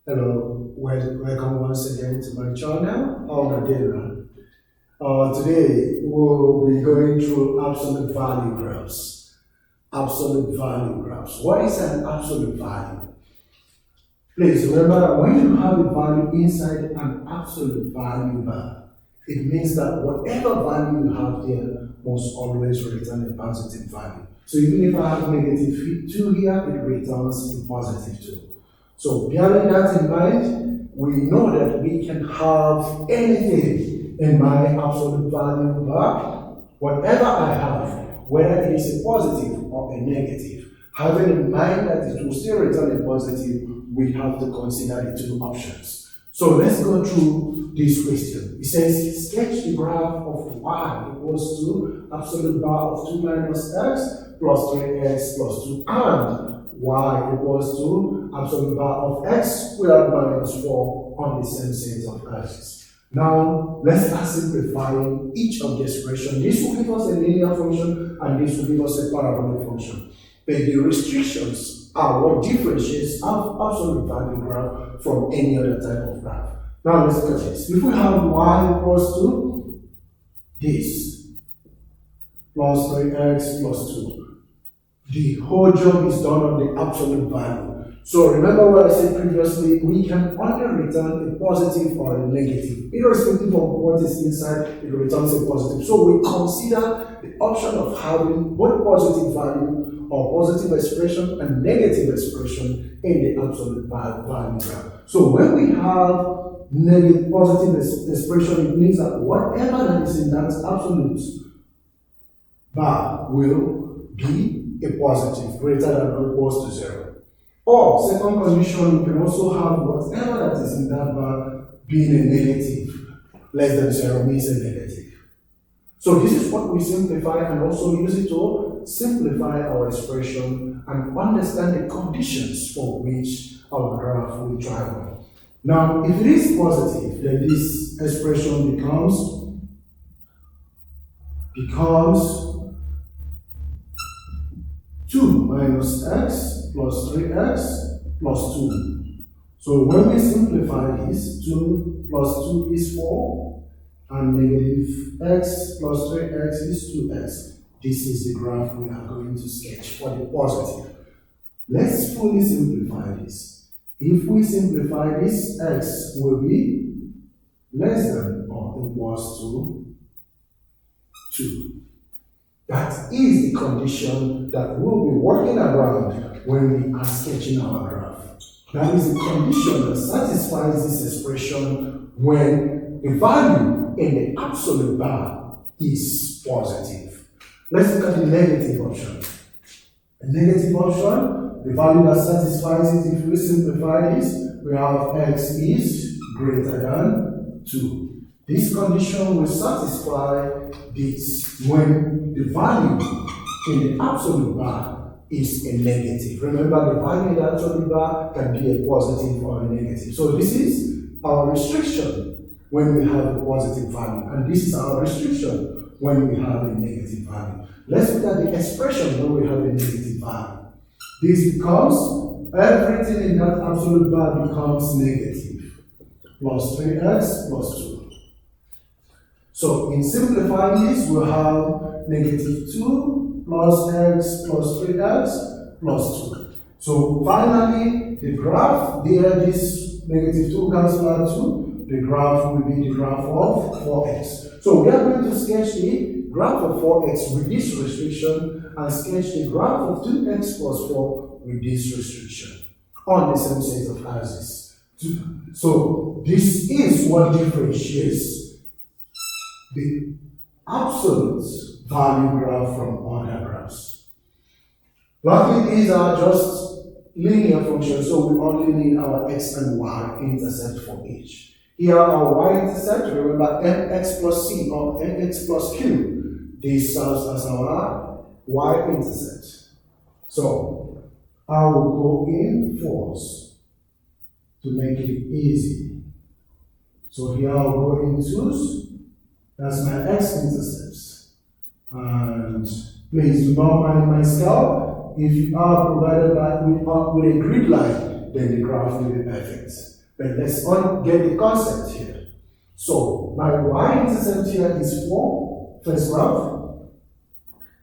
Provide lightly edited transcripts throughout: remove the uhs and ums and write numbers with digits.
Hello, welcome once again to my channel. How are you? Today we'll be going through absolute value graphs. Absolute value graphs. What is an absolute value? Please remember that when you have a value inside an absolute value bar, it means that whatever value you have there must always return a positive value. So even if I have negative 2 here, it returns a positive 2. So bearing that in mind, we know that we can have anything in my absolute value bar. Whatever I have, whether it is a positive or a negative, having in mind that it will still return a positive, we have to consider the two options. So let's go through this question. It says, sketch the graph of y equals to absolute bar of 2 minus x plus 3x plus 2 and y equals to absolute bar of x squared minus 4 on the same set of axes. Now, let's start simplifying each of the expressions. This will give us a linear function and this will give us a parabolic function. But the restrictions are what differentiates our absolute value graph from any other type of graph. Now, let's look at this. If we have y equals to this plus 3x plus 2, the whole job is done on the absolute value. So remember what I said previously, we can only return a positive or a negative. Irrespective of what is inside, it returns a positive. So we consider the option of having both positive value or positive expression and negative expression in the absolute value graph. So when we have negative positive expression, it means that whatever that is in that absolute bar will be a positive greater than or equals to 0. Or second condition, we can also have whatever that is in that bar being a negative. Less than 0 means a negative. So this is what we simplify and also use it to simplify our expression and understand the conditions for which our graph will travel. Now, if it is positive, then this expression becomes 2 minus x plus 3x plus 2. So when we simplify this, 2 plus 2 is 4, and negative x plus 3x is 2x. This is the graph we are going to sketch for the positive. Let's fully simplify this. If we simplify this, x will be less than or equals to 2. That is the condition that we'll be working around when we are sketching our graph. That is the condition that satisfies this expression when the value in the absolute bar is positive. Let's look at the negative option. The negative option, the value that satisfies it, if we simplify this, we have x is greater than 2. This condition will satisfy this when the value in the absolute bar is a negative. Remember, the value in the absolute bar can be a positive or a negative. So this is our restriction when we have a positive value, and this is our restriction when we have a negative value. Let's look at the expression when we have a negative value. This becomes, everything in that absolute bar becomes negative, plus 3x plus 2. So in simplifying this, we'll have negative 2 plus x plus 3x plus 2. So finally, the graph, there this negative 2 cancels out 2, the graph will be the graph of 4x. So we are going to sketch the graph of 4x with this restriction and sketch the graph of 2x plus 4 with this restriction on the same set of axes. So this is what differentiates the absolute value graph from other graphs. Luckily, these are just linear functions, so we only need our x and y intercept for each. Here our y-intercept, remember mx plus c or mx plus q. This serves as our y-intercept. So I will go in first to make it easy. So here I'll go in 2's. That's my x-intercepts. And please do not mind my scale. If you are provided with a grid line, then the graph will be perfect. But let's get the concept here. So my y-intercept here is 4, first graph,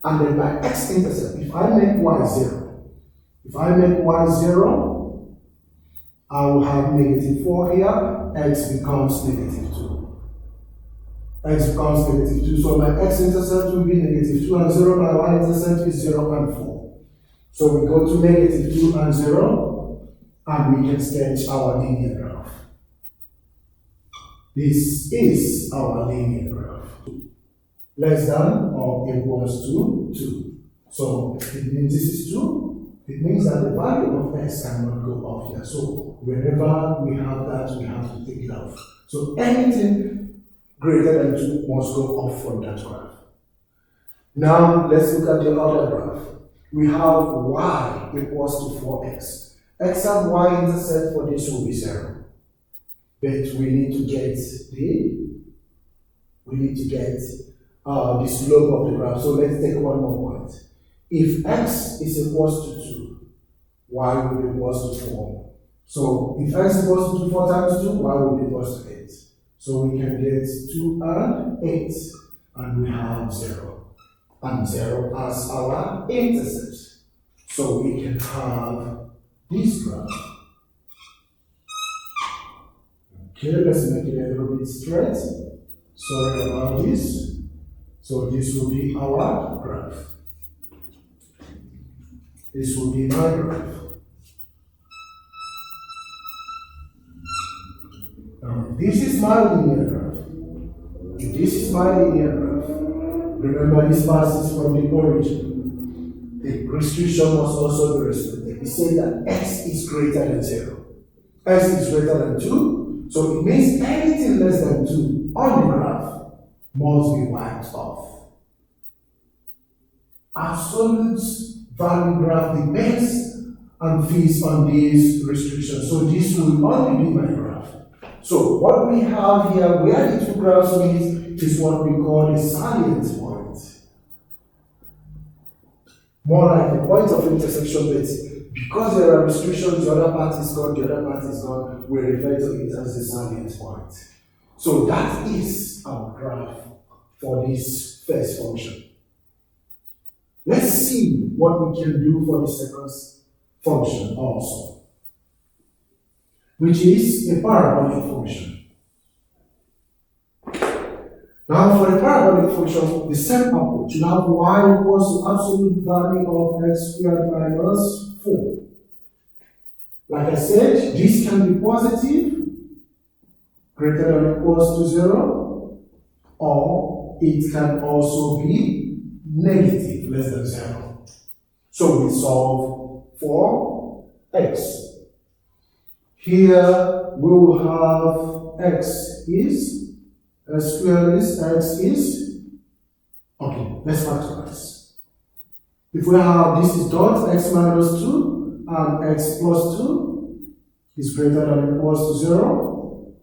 and then my x-intercept, if I make y 0, I will have negative 4 here, x becomes negative 2. X becomes negative 2, so my x-intercept will be negative 2 and 0, my y-intercept is 0 and 4. So we go to negative 2 and 0, and we can sketch our linear graph. This is our linear graph. Less than or equals to 2. So it means this is 2. It means that the value of x cannot go off here. So wherever we have that, we have to take it off. So anything greater than 2 must go off from that graph. Now let's look at the other graph. We have y equals to 4x. X and y intercept for this will be 0. But we need to get the slope of the graph. So let's take one more point. If x is equals to 2, y will be equals to 4. So if x is equals to 2, 4 times 2, y will be equals to 8. So we can get 2 and 8, and we have 0. And 0 as our intercept. So we can have this graph. Okay, let's make it a little bit straight. Sorry about this. So this will be our graph. This will be my graph. Now, this is my linear graph. If this is my linear graph, remember this passes from the origin. The restriction must also be respected. We say that x is greater than 0. X is greater than 2. So it means anything less than 2 on the graph must be wiped off. Absolute value graph depends and feeds on these restrictions. So this will only be my graph. So what we have here, where the two graphs meet, is what we call a salient point. More like the point of intersection, but because there are restrictions, the other part is gone, the other part is gone, we refer to it as the salient point. So that is our graph for this first function. Let's see what we can do for the second function also, which is a parabolic function. Now for the parabolic function, the same approach. You have y equals to absolute value of x squared minus 4. Like I said, this can be positive, greater than or equals to 0, or it can also be negative, less than 0. So we solve for x. Here we will have x is, x squared is, x is, okay, let's factorize. If we have this is dot, x minus 2 and x plus 2 is greater than or equals to 0.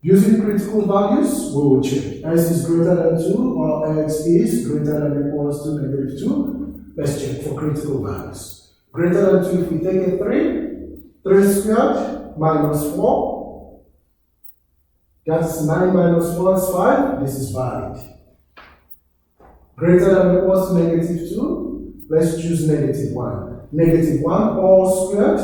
Using critical values, we will check. X is greater than 2 or x is greater than or equals to negative 2. Let's check for critical values. Greater than 2, if we take a 3 squared minus 4, that's 9 minus 4 is 5. This is valid. Greater than or equals to negative 2, let's choose negative 1. Negative 1 all squared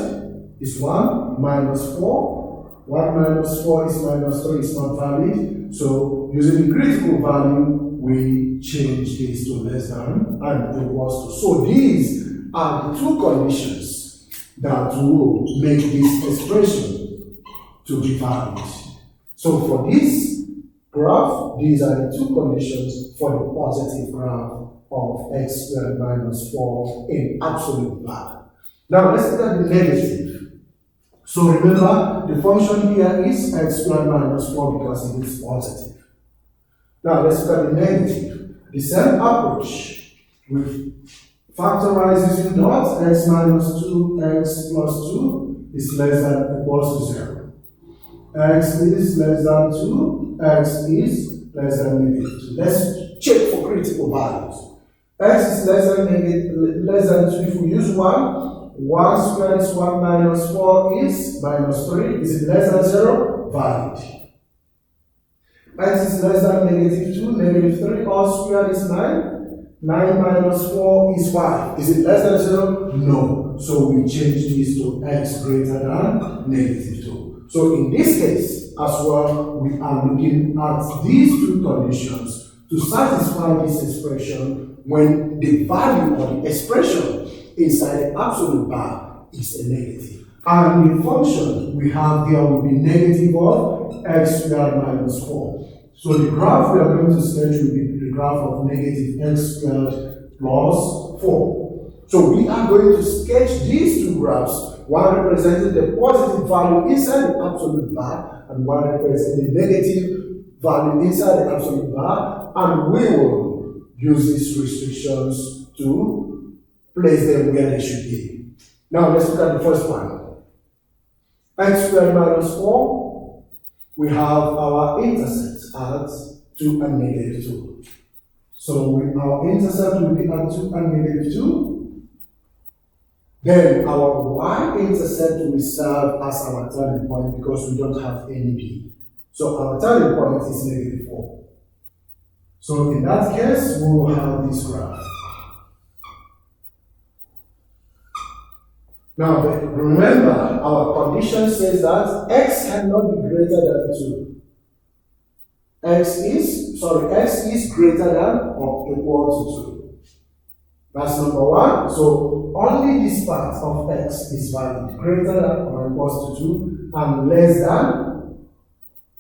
is 1 minus 4. 1 minus 4 is minus 3, is not valid. So using the critical value, we change this to less than and equals to. So these are the two conditions that will make this expression to be valid. So for this graph, these are the two conditions for the positive graph of x squared minus 4 in absolute value. Now let's look at the negative. So remember, the function here is x squared minus 4 because it is positive. Now let's look at the negative. The same approach. We factorize using dots. X minus 2, x plus 2 is less than or equals to 0. X is less than 2, x is less than negative 2. Let's check for critical values. X is less than 2. If we use 1, 1 squared is 1 minus 4 is minus 3. Is it less than 0? Valid. X is less than negative 2. Negative 3 all squared is 9. 9 minus 4 is 5. Is it less than 0? No. So we change this to x greater than negative 2. So in this case as well, we are looking at these two conditions to satisfy this expression when the value of the expression inside the absolute bar is a negative. And the function we have here will be negative of x squared minus 4. So the graph we are going to sketch will be the graph of negative x squared plus 4. So we are going to sketch these two graphs, one representing the positive value inside the absolute bar and one representing the negative value inside the absolute bar, and we will use these restrictions to place them where they should be. Now let's look at the first one. X squared minus 4, we have our intercept at 2 and negative 2. So our intercept will be at 2 and negative 2. Then our y-intercept will serve as our turning point because we don't have any b. So our turning point is negative 4. So in that case, we will have this graph. Now remember, our condition says that x cannot be greater than 2. X is greater than or equal to 2. That's number one. So only this part of x is valid, greater than or equals to 2, and less than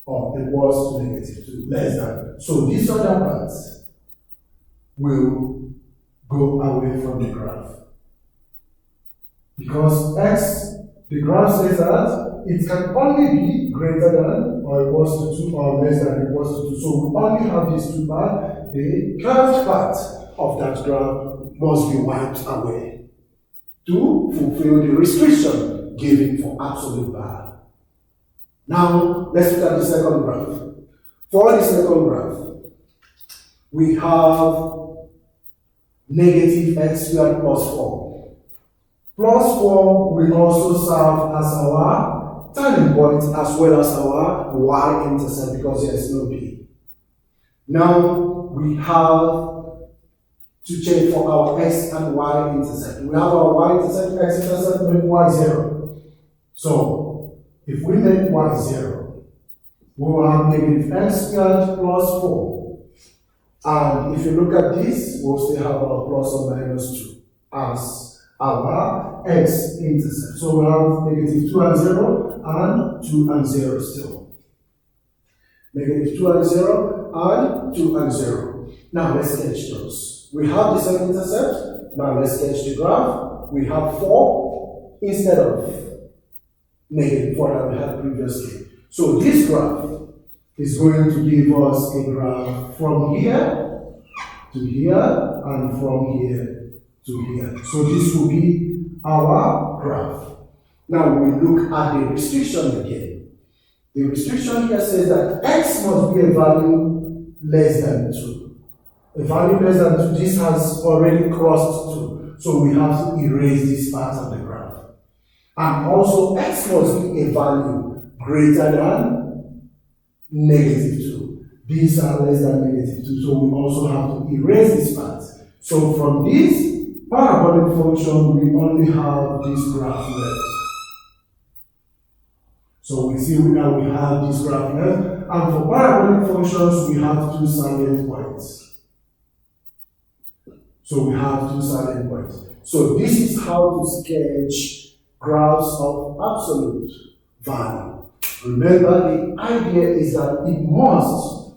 or equals to negative 2. Less than. So this other part will go away from the graph. Because x, the graph says that it can only be greater than or equals to 2 or less than or equals to 2. So we only have these two parts. The curved part of that graph must be wiped away to fulfill the restriction given for absolute bar. Now, let's look at the second graph. For the second graph, we have negative x squared plus 4. Plus 4 will also serve as our turning point as well as our y-intercept because there is no b. Now, we have to check for our x and y-intercept. We have our y-intercept, x-intercept, make y 0. So, if we make y 0, we will have negative x squared plus 4. And if you look at this, we'll still have our plus or minus 2 as our x-intercept. So we have negative 2 and 0 and 2 and 0 still. Negative 2 and 0 and 2 and 0. Now let's sketch those. We have the same intercept. Now let's sketch the graph. We have 4 instead of negative 4 that we had previously. So this graph is going to give us a graph from here to here and from here to here. So this will be our graph. Now we look at the restriction again. The restriction here says that x must be a value less than 2. A value less than 2, this has already crossed 2. So we have to erase this part of the graph. And also x must be a value greater than negative 2. These are less than negative 2, so we also have to erase this part. So from this parabolic function, we only have this graph left. So we see now we have this graph left. And for parabolic functions, we have two salient points. So we have two salient points. So this is how to sketch graphs of absolute value. Remember, the idea is that it must,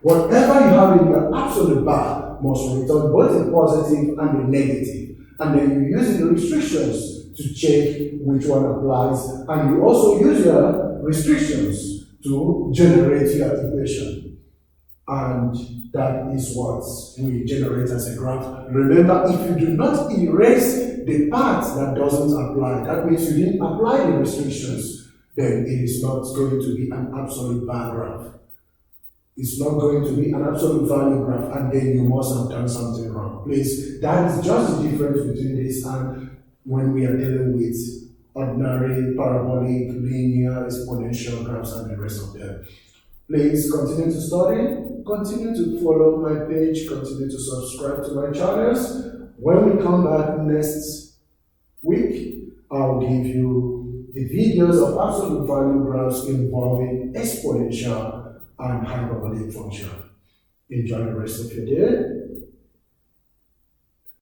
whatever you have in your absolute bar, must return both a positive and a negative. And then you use the restrictions to check which one applies. And you also use your restrictions to generate your equation. And that is what we generate as a graph. Remember, if you do not erase the part that doesn't apply, that means you didn't apply the restrictions, then it is not going to be an absolute bar graph. It's not going to be an absolute value graph, and then you must have done something wrong. Please, that is just the difference between this and when we are dealing with ordinary, parabolic, linear, exponential graphs, and the rest of them. Please continue to study, continue to follow my page, continue to subscribe to my channels. When we come back next week, I'll give you the videos of absolute value graphs involving exponential and hyperbolic function. Enjoy the rest of your day.